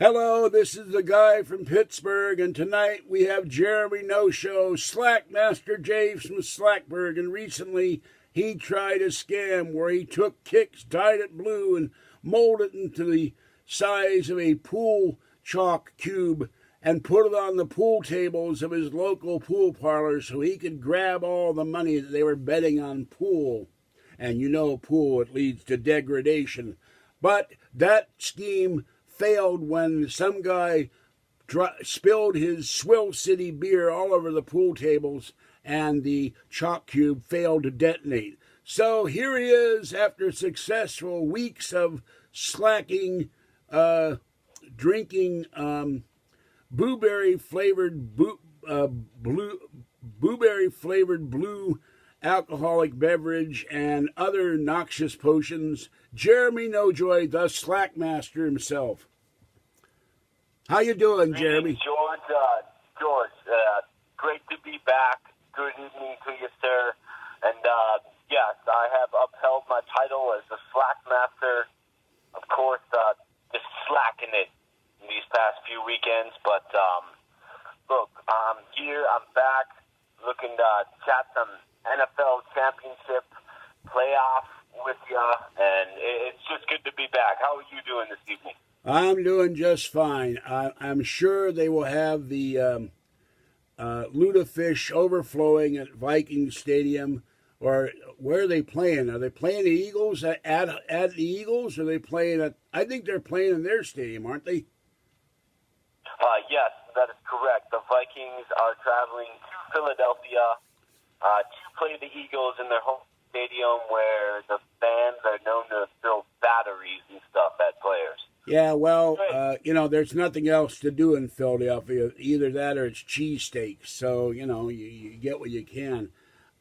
Hello, this is the guy from Pittsburgh, and tonight we have Jeremy No-Show, Slackmaster James from Slackburg, and recently he tried a scam where he took kicks, dyed it blue, and molded it into the size of a pool chalk cube and put it on the pool tables of his local pool parlor so he could grab all the money that they were betting on pool. And you know pool, it leads to degradation. But that scheme failed when some guy spilled his Swill City beer all over the pool tables and the chalk cube failed to detonate. So here he is after successful weeks of slacking, drinking blueberry flavored blue alcoholic beverage and other noxious potions. Jeremy No-Joy, the Slackmaster himself. How you doing, Jeremy? George, great to be back. Good evening to you, sir. And yes, I have upheld my title as the Slackmaster. Of course, just slacking it in these past few weekends. But look, I'm here. I'm back, looking to chat some NFL championship playoff with you, and it's just good to be back. How are you doing this evening? I'm doing just fine. I'm sure they will have the lutefish overflowing at Vikings Stadium. Or where are they playing? Are they playing the Eagles at the Eagles? Or are they playing at? I think they're playing in their stadium, aren't they? Yes, that is correct. The Vikings are traveling to Philadelphia to play the Eagles in their home stadium, where the fans are known to throw batteries and stuff at players. Yeah, well, there's nothing else to do in Philadelphia. Either that or it's cheesesteaks. So, you get what you can.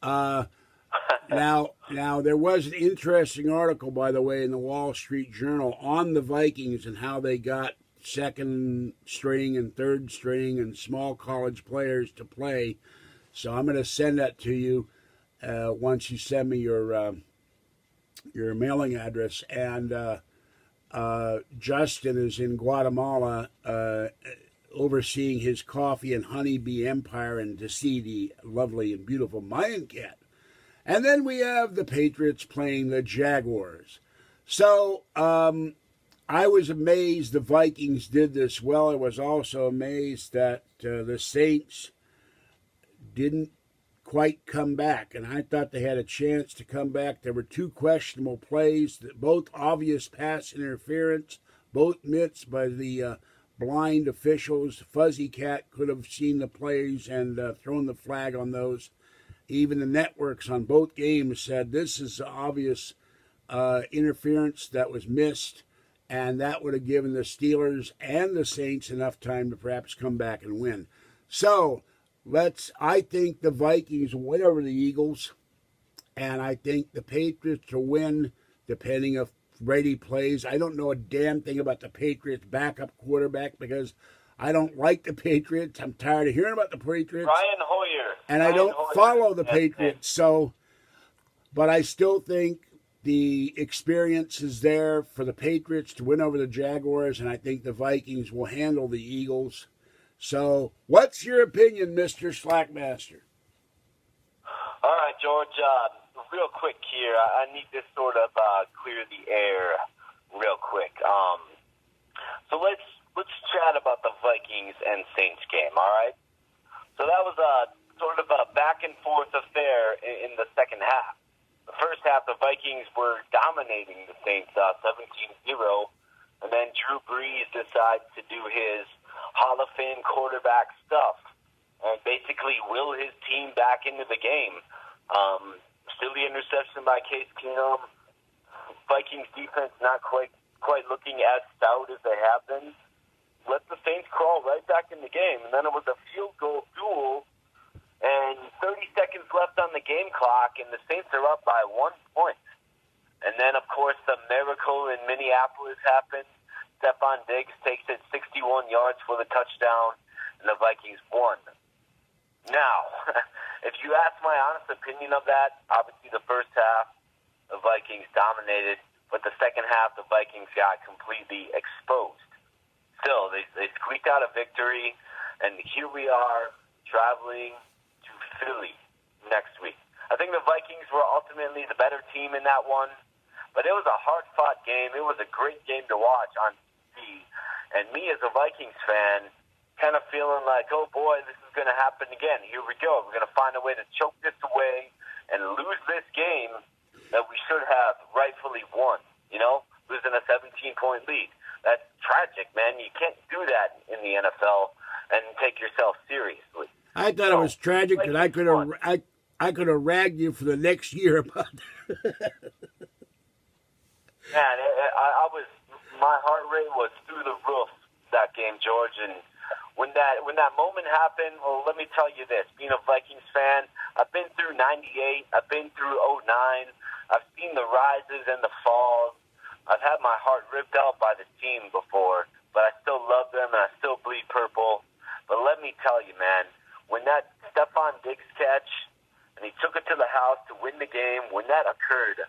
Now, there was an interesting article, by the way, in the Wall Street Journal on the Vikings and how they got second string and third string and small college players to play. So I'm going to send that to you once you send me your mailing address. And Justin is in Guatemala overseeing his coffee and honeybee empire and to see the lovely and beautiful Mayan cat. And then we have the Patriots playing the Jaguars. So I was amazed the Vikings did this well. I was also amazed that the Saints didn't quite come back, and I thought they had a chance to come back. There were two questionable plays, both obvious pass interference, both missed by the blind officials. Fuzzy Cat could have seen the plays and thrown the flag on those. Even the networks on both games said this is obvious interference that was missed, and that would have given the Steelers and the Saints enough time to perhaps come back and win. So I think the Vikings will win over the Eagles, and I think the Patriots will win, depending if Brady plays. I don't know a damn thing about the Patriots' backup quarterback because I don't like the Patriots. I'm tired of hearing about the Patriots. Brian Hoyer. And I don't follow the Patriots, but I still think the experience is there for the Patriots to win over the Jaguars, and I think the Vikings will handle the Eagles. So, what's your opinion, Mr. Slackmaster? All right, George. Real quick here. I need to sort of clear the air real quick. So let's chat about the Vikings and Saints game. All right. So that was sort of a back and forth affair in the second half. The first half, the Vikings were dominating the Saints 17-0, and then Drew Brees decides to do his Hall of Fame quarterback stuff and basically will his team back into the game. Silly interception by Case Keenum. Vikings defense not quite looking as stout as they have been. Let the Saints crawl right back in the game, and then it was a field goal duel, and 30 seconds left on the game clock, and the Saints are up by 1 point. And then, of course, the miracle in Minneapolis happened. Stephon Diggs takes it 61 yards for the touchdown, and the Vikings won. Now, if you ask my honest opinion of that, obviously the first half, the Vikings dominated, but the second half, the Vikings got completely exposed. Still, out a victory, and here we are traveling to Philly next week. I think the Vikings were ultimately the better team in that one, but it was a hard-fought game. It was a great game to watch on TV, and me as a Vikings fan kind of feeling like, oh boy, this is going to happen again. Here we go. We're going to find a way to choke this away and lose this game that we should have rightfully won, losing a 17-point lead. That's tragic, man. You can't do that in the NFL and take yourself seriously. I thought it was tragic that I could have ragged you for the next year about that. Man, my heart rate was through the roof that game, George, and when that moment happened, well, let me tell you this. Being a Vikings fan, I've been through 98. I've been through 09. I've seen the rises and the falls. I've had my heart ripped out by the team before, but I still love them and I still bleed purple. But let me tell you, man, when that Stephon Diggs catch, and he took it to the house to win the game, when that occurred,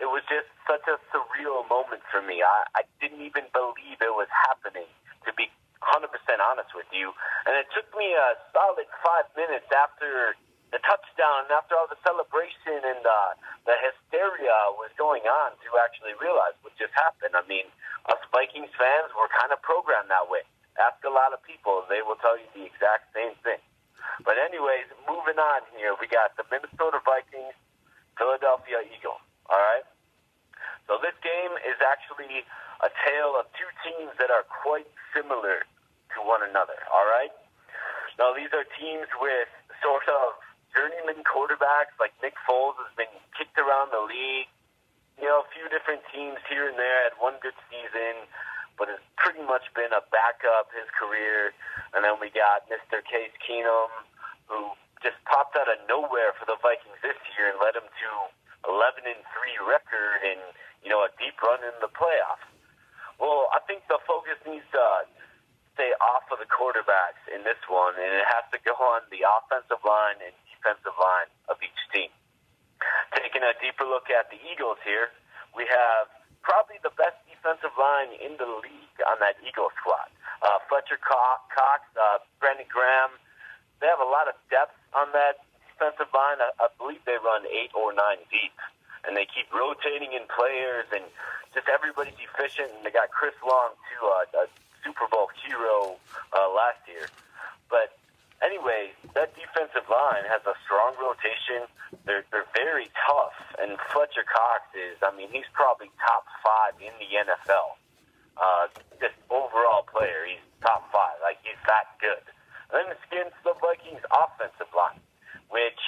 it was just such a surreal moment for me. I didn't even believe it was happening, to be 100% honest with you. And it took me a solid 5 minutes after the touchdown, after all the celebration and the hysteria was going on to actually realize what just happened. I mean, us Vikings fans were kind of programmed that way. Ask a lot of people, they will tell you the exact same thing. But anyways, moving on here, we got the Minnesota Vikings, Philadelphia Eagles, all right? So this game is actually a tale of two teams that are quite similar to one another, all right? Now, these are teams with sort of journeyman quarterbacks, like Nick Foles has been kicked around the league. A few different teams here and there had one good season, but it's pretty much been a backup his career. And then we got Mr. Case Keenum, who just popped out of nowhere for the Vikings this year and led them to 11-3 record and, a deep run in the playoffs. Well, I think the focus needs to stay off of the quarterbacks in this one, and it has to go on the offensive line and defensive line of each team. Taking a deeper look at the Eagles here, we have probably the best defensive line in the league on that Eagles squad. Fletcher Cox, Brandon Graham, they have a lot of depth on that defensive line. I believe they run 8 or 9 deep, and they keep rotating in players, and just everybody's efficient. And they got Chris Long, too, a Super Bowl hero last year. But anyway, that defensive line has a strong rotation. They're very tough, and Fletcher Cox he's probably top 5 in the NFL. Just overall player, he's top 5. He's that good. And then it's against the Vikings offensive line, which,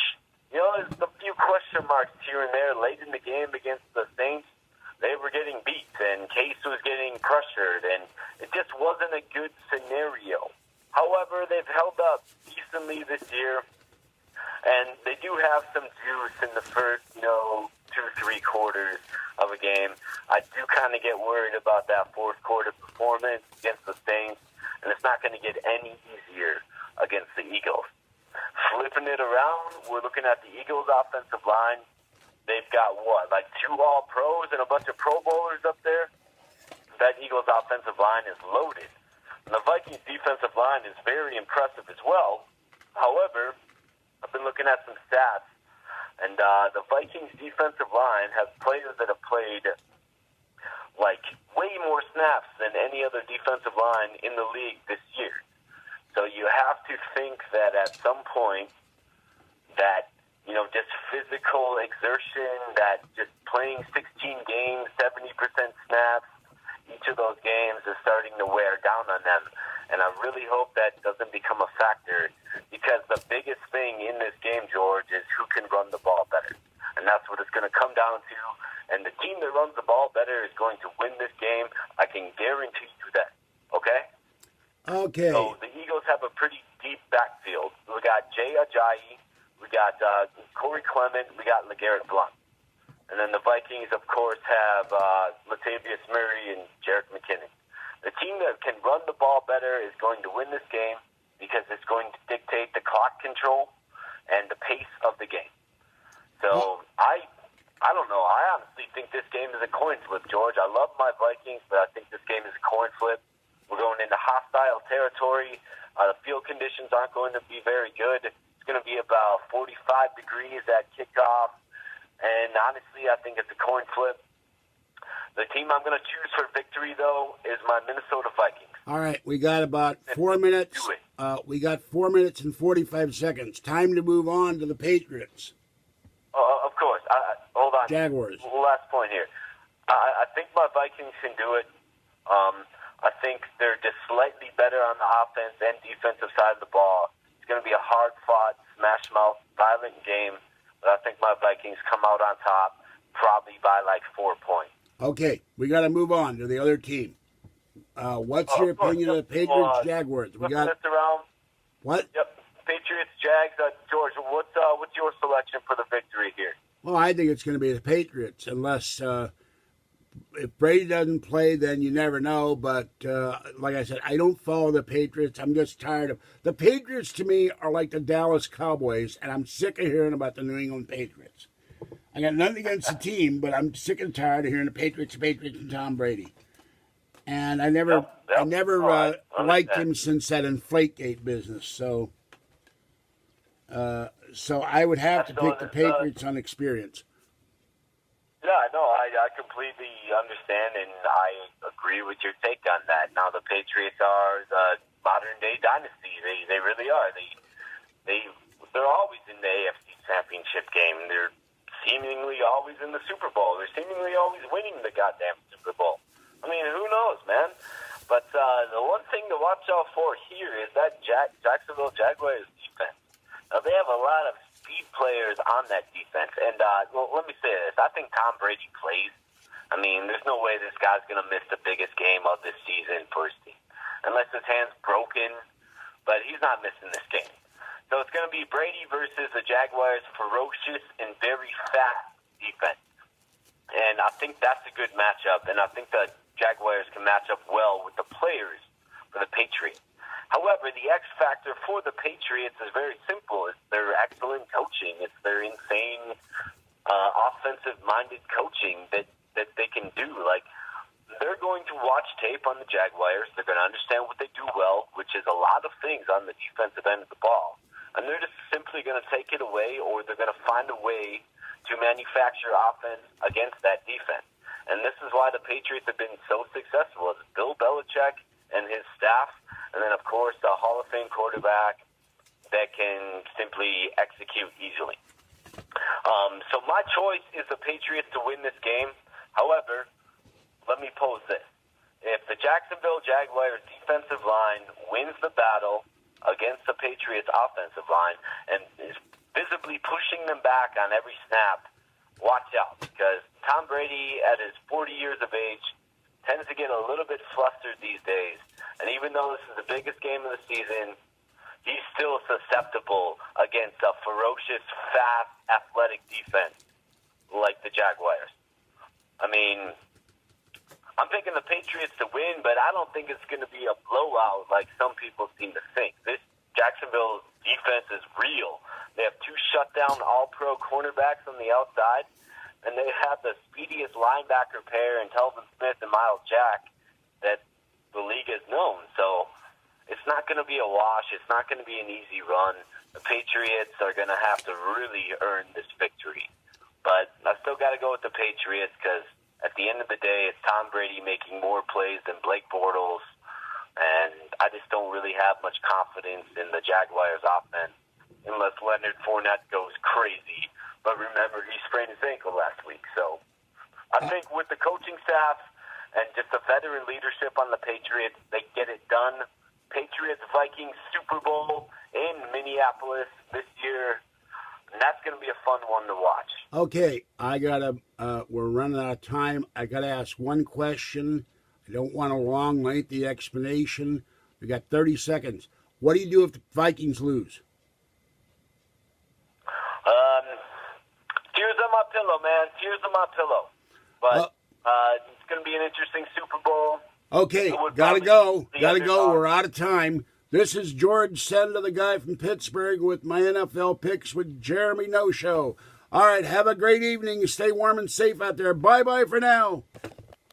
there's a few question marks here and there. Late in the game against the Saints, they were getting beat, and Case was getting pressured, and it just wasn't a good scenario. However, they've held up decently this year, and they do have some juice in the first, 2-3 quarters of a game. I do kind of get worried about that fourth quarter performance against the Saints, and it's not going to get any easier against the Eagles. Flipping it around, we're looking at the Eagles' offensive line. They've got 2 All-Pros and a bunch of Pro Bowlers up there? That Eagles' offensive line is loaded. And the Vikings' defensive line is very impressive as well. However, I've been looking at some stats, and the Vikings' defensive line has players that have played way more snaps than any other defensive line in the league this year. So you have to think that at some point that, just physical exertion, that just playing 16 games, 70% snaps, each of those games is starting to wear down on them. And I really hope that doesn't become a factor, because the biggest thing in this game, George, is who can run the ball better. And that's what it's going to come down to. And the team that runs the ball better is going to win this game. I can guarantee you that. Okay? Okay. So the Eagles have a pretty deep backfield. We got Jay Ajayi, we got Corey Clement, we got LeGarrette Blount. And then the Vikings, of course, have Latavius Murray and Jerick McKinnon. The team that can run the ball better is going to win this game, because it's going to dictate the clock control and the pace of the game. So I don't know. I honestly think this game is a coin flip, George. I love my Vikings, but I think this game is a coin flip. We're going into hostile territory. The field conditions aren't going to be very good. It's going to be about 45 degrees at kickoff. And honestly, I think it's a coin flip. The team I'm going to choose for victory, though, is my Minnesota Vikings. All right, we got about 4 minutes. We got 4 minutes and 45 seconds. Time to move on to the Patriots. Of course. Hold on. Jaguars. Last point here. I think my Vikings can do it. I think they're just slightly better on the offense and defensive side of the ball. It's going to be a hard-fought, smash-mouth, violent game. But I think my Vikings come out on top, probably by like 4 points. Okay, we got to move on to the other team. What's your opinion of the Patriots Jaguars? We got this around. What? Yep, Patriots Jags. George, what's your selection for the victory here? Well, I think it's going to be the Patriots, unless if Brady doesn't play, then you never know. But like I said, I don't follow the Patriots. I'm just tired of the Patriots. To me, are like the Dallas Cowboys, and I'm sick of hearing about the New England Patriots. I got nothing against the team, but I'm sick and tired of hearing the Patriots, and Tom Brady. And I never liked him since that Inflategate business. So I would have to pick the Patriots on experience. Yeah, no, I completely understand, and I agree with your take on that. Now, the Patriots are the modern-day dynasty. They really are. They're always in the AFC Championship game. They're seemingly always in the Super Bowl. They're seemingly always winning the goddamn Super Bowl. I mean, who knows, man? But the one thing to watch out for here is that Jacksonville Jaguars defense. Now, they have a lot of speed players on that defense. And, well, let me say this. I think Tom Brady plays. I mean, there's no way this guy's going to miss the biggest game of this season for his team. Unless his hand's broken, but he's not missing this game. So it's going to be Brady versus the Jaguars' ferocious and very fast defense. And I think that's a good matchup, and I think the Jaguars can match up well with the players for the Patriots. However, the X factor for the Patriots is very simple. It's their excellent coaching. It's their insane offensive-minded coaching that they can do. Like, they're going to watch tape on the Jaguars. They're going to understand what they do well, which is a lot of things on the defensive end of the ball. And they're just simply going to take it away, or they're going to find a way to manufacture offense against that defense. And this is why the Patriots have been so successful. It's Bill Belichick and his staff, and then, of course, a Hall of Fame quarterback that can simply execute easily. So my choice is the Patriots to win this game. However, let me pose this. If the Jacksonville Jaguars defensive line wins the battle against the Patriots offensive line and is visibly pushing them back on every snap, watch out, because Tom Brady, at his 40 years of age, tends to get a little bit flustered these days. And even though this is the biggest game of the season, he's still susceptible against a ferocious, fast, athletic defense like the Jaguars. I mean, I'm picking the Patriots to win, but I don't think it's going to be a blowout like some people seem to think. This Jacksonville defense is real. They have two shutdown all-pro cornerbacks on the outside, and they have the speediest linebacker pair in Telvin Smith and Miles Jack that the league has known. So it's not going to be a wash. It's not going to be an easy run. The Patriots are going to have to really earn this victory. But I still got to go with the Patriots because at the end of the day, it's Tom Brady making more plays than Blake Bortles, and I just don't really have much confidence in the Jaguars' offense unless Leonard Fournette goes crazy. But remember, he sprained his ankle last week. So I think with the coaching staff and just the veteran leadership on the Patriots, they get it done. Patriots-Vikings Super Bowl in Minneapolis this year. And that's going to be a fun one to watch. Okay, we're running out of time. I got to ask one question. I don't want a long, lengthy explanation. We got 30 seconds. What do you do if the Vikings lose? Tears on my pillow, man. Tears on my pillow. But it's going to be an interesting Super Bowl. Okay, gotta go. We're out of time. This is George Senda, the guy from Pittsburgh, with my NFL picks with Jeremy No Show. All right, have a great evening. Stay warm and safe out there. Bye-bye for now.